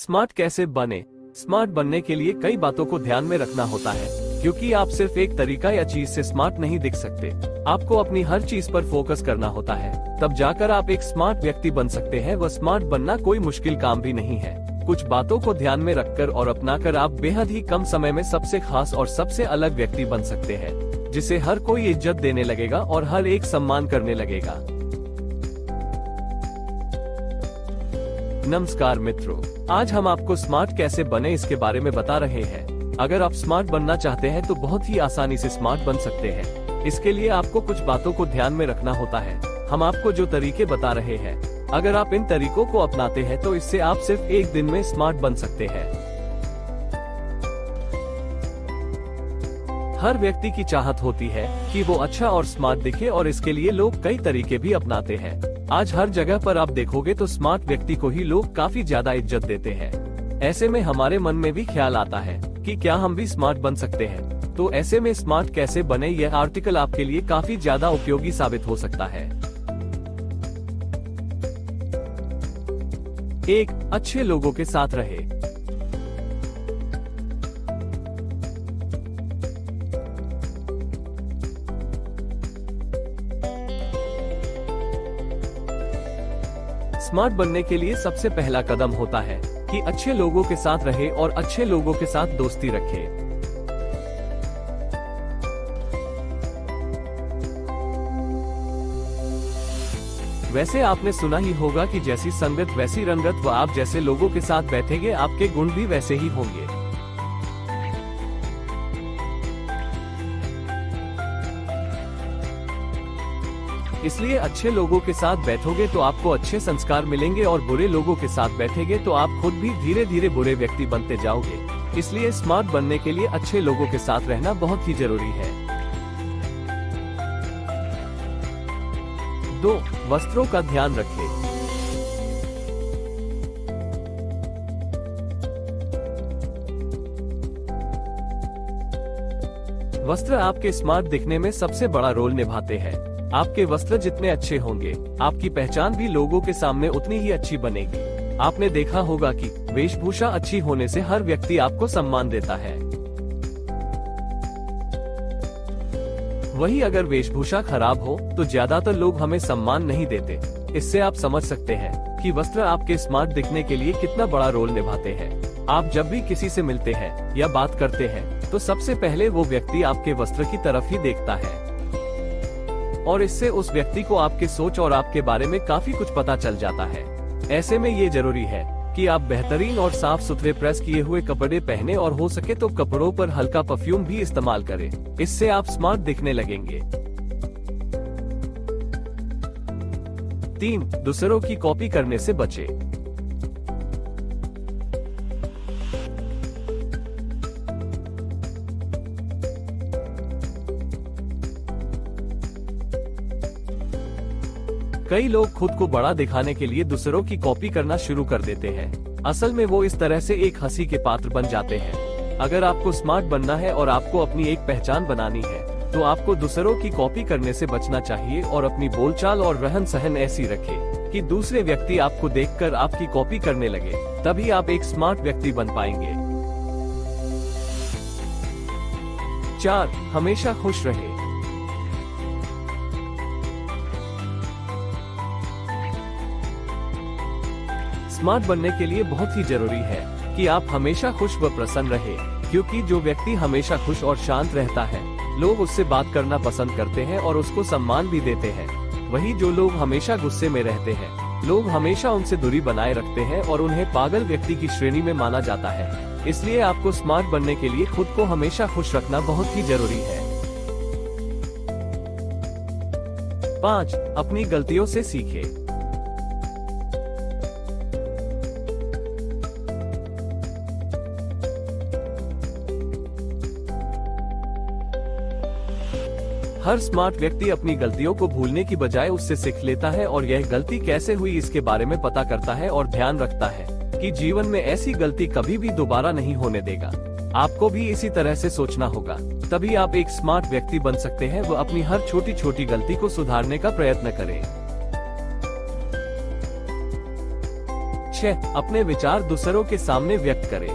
Smart कैसे बने? Smart बनने के लिए कई बातों को ध्यान में रखना होता है, क्योंकि आप सिर्फ एक तरीका या चीज से स्मार्ट नहीं दिख सकते। आपको अपनी हर चीज पर फोकस करना होता है, तब जाकर आप एक स्मार्ट व्यक्ति बन सकते हैं। वह स्मार्ट बनना कोई मुश्किल काम भी नहीं है। कुछ बातों को ध्यान में रखकर और अपनाकर आप बेहद ही कम समय में सबसे खास और सबसे अलग व्यक्ति बन सकते हैं, जिसे हर कोई इज्जत देने लगेगा और हर एक सम्मान करने लगेगा। नमस्कार मित्रों, आज हम आपको स्मार्ट कैसे बने इसके बारे में बता रहे हैं। अगर आप स्मार्ट बनना चाहते हैं तो बहुत ही आसानी से स्मार्ट बन सकते हैं। इसके लिए आपको कुछ बातों को ध्यान में रखना होता है। हम आपको जो तरीके बता रहे हैं, अगर आप इन तरीकों को अपनाते हैं तो इससे आप सिर्फ एक दिन में स्मार्ट बन सकते हैं। हर व्यक्ति की चाहत होती है कि वो अच्छा और स्मार्ट दिखे, और इसके लिए लोग कई तरीके भी अपनाते हैं। आज हर जगह पर आप देखोगे तो स्मार्ट व्यक्ति को ही लोग काफी ज्यादा इज्जत देते हैं। ऐसे में हमारे मन में भी ख्याल आता है कि क्या हम भी स्मार्ट बन सकते हैं। तो ऐसे में स्मार्ट कैसे बने, यह आर्टिकल आपके लिए काफी ज्यादा उपयोगी साबित हो सकता है। 1. अच्छे लोगों के साथ रहे। स्मार्ट बनने के लिए सबसे पहला कदम होता है कि अच्छे लोगों के साथ रहे और अच्छे लोगों के साथ दोस्ती रखे। वैसे आपने सुना ही होगा कि जैसी संगत वैसी रंगत, व आप जैसे लोगों के साथ बैठेंगे आपके गुण भी वैसे ही होंगे। इसलिए अच्छे लोगों के साथ बैठोगे तो आपको अच्छे संस्कार मिलेंगे, और बुरे लोगों के साथ बैठेंगे तो आप खुद भी धीरे धीरे बुरे व्यक्ति बनते जाओगे। इसलिए स्मार्ट बनने के लिए अच्छे लोगों के साथ रहना बहुत ही जरूरी है। 2. वस्त्रों का ध्यान रखें। वस्त्र आपके स्मार्ट दिखने में सबसे बड़ा रोल निभाते हैं। आपके वस्त्र जितने अच्छे होंगे, आपकी पहचान भी लोगों के सामने उतनी ही अच्छी बनेगी। आपने देखा होगा कि वेशभूषा अच्छी होने से हर व्यक्ति आपको सम्मान देता है। वही अगर वेशभूषा खराब हो तो ज्यादातर लोग हमें सम्मान नहीं देते। इससे आप समझ सकते हैं कि वस्त्र आपके स्मार्ट दिखने के लिए कितना बड़ा रोल निभाते हैं। आप जब भी किसी से मिलते हैं या बात करते हैं तो सबसे पहले वो व्यक्ति आपके वस्त्र की तरफ ही देखता है, और इससे उस व्यक्ति को आपके सोच और आपके बारे में काफी कुछ पता चल जाता है। ऐसे में ये जरूरी है कि आप बेहतरीन और साफ सुथरे प्रेस किए हुए कपड़े पहने, और हो सके तो कपड़ों पर हल्का परफ्यूम भी इस्तेमाल करें। इससे आप स्मार्ट दिखने लगेंगे। 3. दूसरों की कॉपी करने से बचें। कई लोग खुद को बड़ा दिखाने के लिए दूसरों की कॉपी करना शुरू कर देते हैं। असल में वो इस तरह से एक हंसी के पात्र बन जाते हैं। अगर आपको स्मार्ट बनना है और आपको अपनी एक पहचान बनानी है तो आपको दूसरों की कॉपी करने से बचना चाहिए, और अपनी बोलचाल और रहन सहन ऐसी रखें कि दूसरे व्यक्ति आपको देखकर आपकी कॉपी करने लगे। तभी आप एक स्मार्ट व्यक्ति बन पाएंगे। 4. हमेशा खुश रहे। स्मार्ट बनने के लिए बहुत ही जरूरी है कि आप हमेशा खुश व प्रसन्न रहे, क्योंकि जो व्यक्ति हमेशा खुश और शांत रहता है, लोग उससे बात करना पसंद करते हैं और उसको सम्मान भी देते हैं। वही जो लोग हमेशा गुस्से में रहते हैं, लोग हमेशा उनसे दूरी बनाए रखते हैं और उन्हें पागल व्यक्ति की श्रेणी में माना जाता है। इसलिए आपको स्मार्ट बनने के लिए खुद को हमेशा खुश रखना बहुत ही जरूरी है। 5. अपनी गलतियों से सीखें। हर स्मार्ट व्यक्ति अपनी गलतियों को भूलने की बजाय उससे सीख लेता है, और यह गलती कैसे हुई इसके बारे में पता करता है और ध्यान रखता है कि जीवन में ऐसी गलती कभी भी दोबारा नहीं होने देगा। आपको भी इसी तरह से सोचना होगा, तभी आप एक स्मार्ट व्यक्ति बन सकते हैं। वो अपनी हर छोटी छोटी गलती को सुधारने का प्रयत्न करें। 6. अपने विचार दूसरों के सामने व्यक्त करें।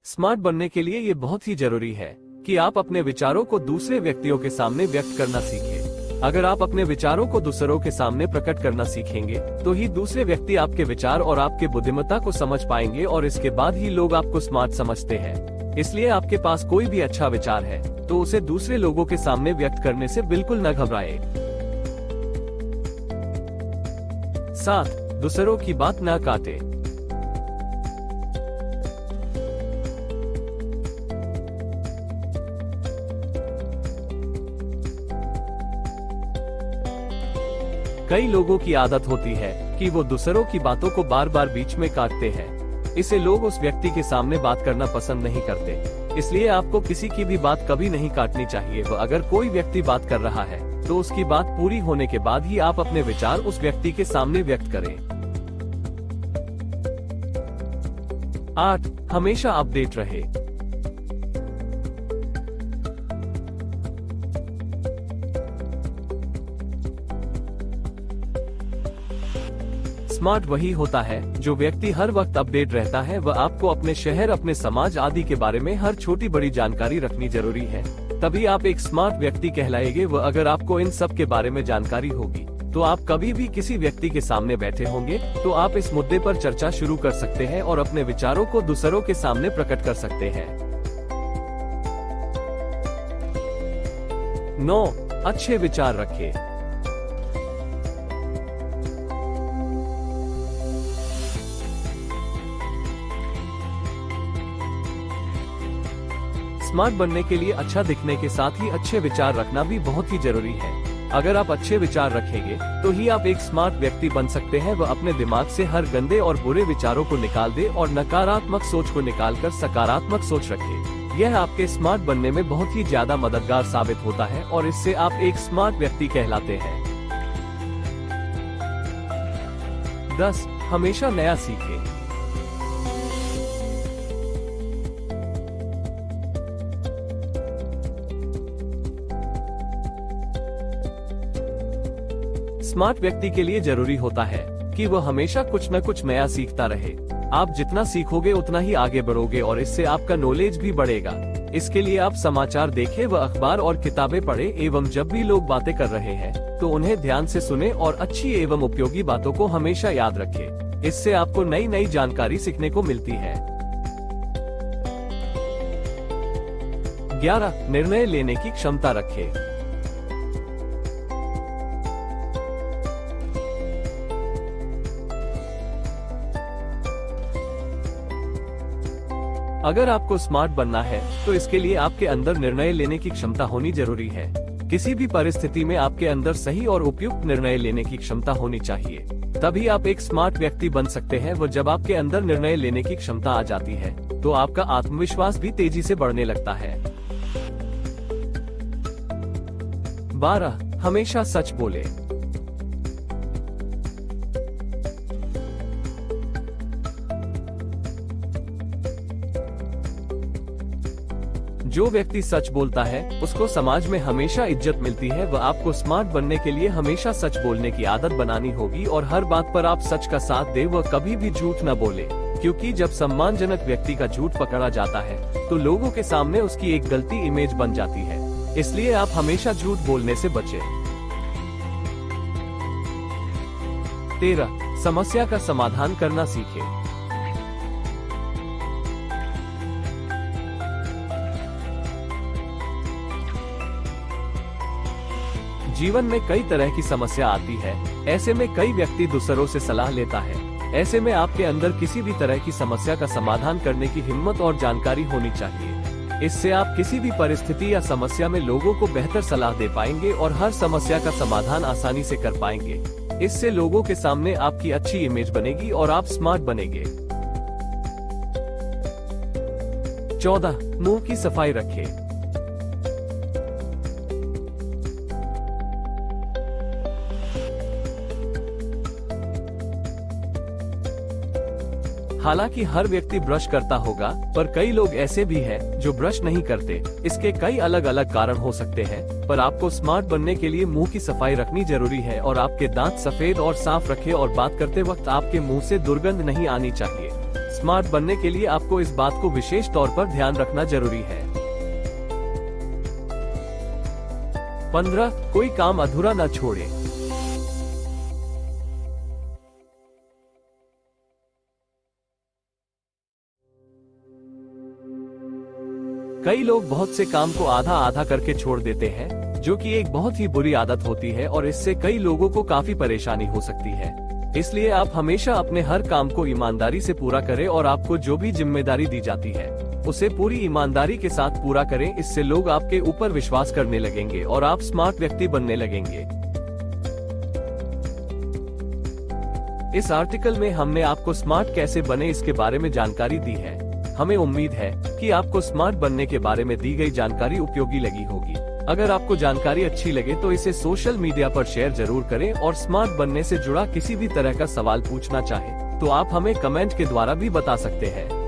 स्मार्ट बनने के लिए ये बहुत ही जरूरी है कि आप अपने विचारों को दूसरे व्यक्तियों के सामने व्यक्त करना सीखें। अगर आप अपने विचारों को दूसरों के सामने प्रकट करना सीखेंगे तो ही दूसरे व्यक्ति आपके विचार और आपके बुद्धिमत्ता को समझ पाएंगे और इसके बाद ही लोग आपको स्मार्ट समझते हैं। इसलिए आपके पास कोई भी अच्छा विचार है तो उसे दूसरे लोगों के सामने व्यक्त करने से बिल्कुल न घबराएं। 7. दूसरों की बात न काटें। कई लोगों की आदत होती है कि वो दूसरों की बातों को बार बार बीच में काटते हैं। इसे लोग उस व्यक्ति के सामने बात करना पसंद नहीं करते। इसलिए आपको किसी की भी बात कभी नहीं काटनी चाहिए। व अगर कोई व्यक्ति बात कर रहा है तो उसकी बात पूरी होने के बाद ही आप अपने विचार उस व्यक्ति के सामने व्यक्त करें। 8. हमेशा अपडेट रहे। स्मार्ट वही होता है जो व्यक्ति हर वक्त अपडेट रहता है। वह आपको अपने शहर, अपने समाज आदि के बारे में हर छोटी बड़ी जानकारी रखनी जरूरी है, तभी आप एक स्मार्ट व्यक्ति कहलाएंगे। वह अगर आपको इन सब के बारे में जानकारी होगी तो आप कभी भी किसी व्यक्ति के सामने बैठे होंगे तो आप इस मुद्दे पर चर्चा शुरू कर सकते हैं और अपने विचारों को दूसरों के सामने प्रकट कर सकते हैं। 9. अच्छे विचार रखें। स्मार्ट बनने के लिए अच्छा दिखने के साथ ही अच्छे विचार रखना भी बहुत ही जरूरी है। अगर आप अच्छे विचार रखेंगे तो ही आप एक स्मार्ट व्यक्ति बन सकते हैं। वह अपने दिमाग से हर गंदे और बुरे विचारों को निकाल दे और नकारात्मक सोच को निकालकर सकारात्मक सोच रखे। यह आपके स्मार्ट बनने में बहुत ही ज्यादा मददगार साबित होता है और इससे आप एक स्मार्ट व्यक्ति कहलाते हैं। 10. हमेशा नया सीखें। स्मार्ट व्यक्ति के लिए जरूरी होता है कि वह हमेशा कुछ न कुछ नया सीखता रहे। आप जितना सीखोगे उतना ही आगे बढ़ोगे और इससे आपका नॉलेज भी बढ़ेगा। इसके लिए आप समाचार देखें व अखबार और किताबें पढ़ें एवं जब भी लोग बातें कर रहे हैं तो उन्हें ध्यान से सुने और अच्छी एवं उपयोगी बातों को हमेशा याद रखें। इससे आपको नई नई जानकारी सीखने को मिलती है। 11. निर्णय लेने की क्षमता रखें। अगर आपको स्मार्ट बनना है तो इसके लिए आपके अंदर निर्णय लेने की क्षमता होनी जरूरी है। किसी भी परिस्थिति में आपके अंदर सही और उपयुक्त निर्णय लेने की क्षमता होनी चाहिए, तभी आप एक स्मार्ट व्यक्ति बन सकते हैं। वो जब आपके अंदर निर्णय लेने की क्षमता आ जाती है तो आपका आत्मविश्वास भी तेजी से बढ़ने लगता है। 12. हमेशा सच बोले। जो व्यक्ति सच बोलता है उसको समाज में हमेशा इज्जत मिलती है। वह आपको स्मार्ट बनने के लिए हमेशा सच बोलने की आदत बनानी होगी और हर बात पर आप सच का साथ दे। वह कभी भी झूठ न बोले, क्योंकि जब सम्मानजनक व्यक्ति का झूठ पकड़ा जाता है तो लोगों के सामने उसकी एक गलती इमेज बन जाती है। इसलिए आप हमेशा झूठ बोलने से बचें। 13. समस्या का समाधान करना सीखें। जीवन में कई तरह की समस्या आती है। ऐसे में कई व्यक्ति दूसरों से सलाह लेता है। ऐसे में आपके अंदर किसी भी तरह की समस्या का समाधान करने की हिम्मत और जानकारी होनी चाहिए। इससे आप किसी भी परिस्थिति या समस्या में लोगों को बेहतर सलाह दे पाएंगे और हर समस्या का समाधान आसानी से कर पाएंगे। इससे लोगों के सामने आपकी अच्छी इमेज बनेगी और आप स्मार्ट बनेंगे। 14. मुंह की सफाई रखें। हालांकि हर व्यक्ति ब्रश करता होगा, पर कई लोग ऐसे भी हैं जो ब्रश नहीं करते। इसके कई अलग अलग कारण हो सकते हैं, पर आपको स्मार्ट बनने के लिए मुंह की सफाई रखनी जरूरी है और आपके दांत सफेद और साफ रखें और बात करते वक्त आपके मुंह से दुर्गंध नहीं आनी चाहिए। स्मार्ट बनने के लिए आपको इस बात को विशेष तौर पर ध्यान रखना जरूरी है। 15. कोई काम अधूरा न छोड़े। कई लोग बहुत से काम को आधा आधा करके छोड़ देते हैं, जो कि एक बहुत ही बुरी आदत होती है और इससे कई लोगों को काफी परेशानी हो सकती है। इसलिए आप हमेशा अपने हर काम को ईमानदारी से पूरा करें और आपको जो भी जिम्मेदारी दी जाती है उसे पूरी ईमानदारी के साथ पूरा करें। इससे लोग आपके ऊपर विश्वास करने लगेंगे और आप स्मार्ट व्यक्ति बनने लगेंगे। इस आर्टिकल में हमने आपको स्मार्ट कैसे बने इसके बारे में जानकारी दी है। हमें उम्मीद है कि आपको स्मार्ट बनने के बारे में दी गई जानकारी उपयोगी लगी होगी। अगर आपको जानकारी अच्छी लगे तो इसे सोशल मीडिया पर शेयर जरूर करें और स्मार्ट बनने से जुड़ा किसी भी तरह का सवाल पूछना चाहे तो आप हमें कमेंट के द्वारा भी बता सकते हैं।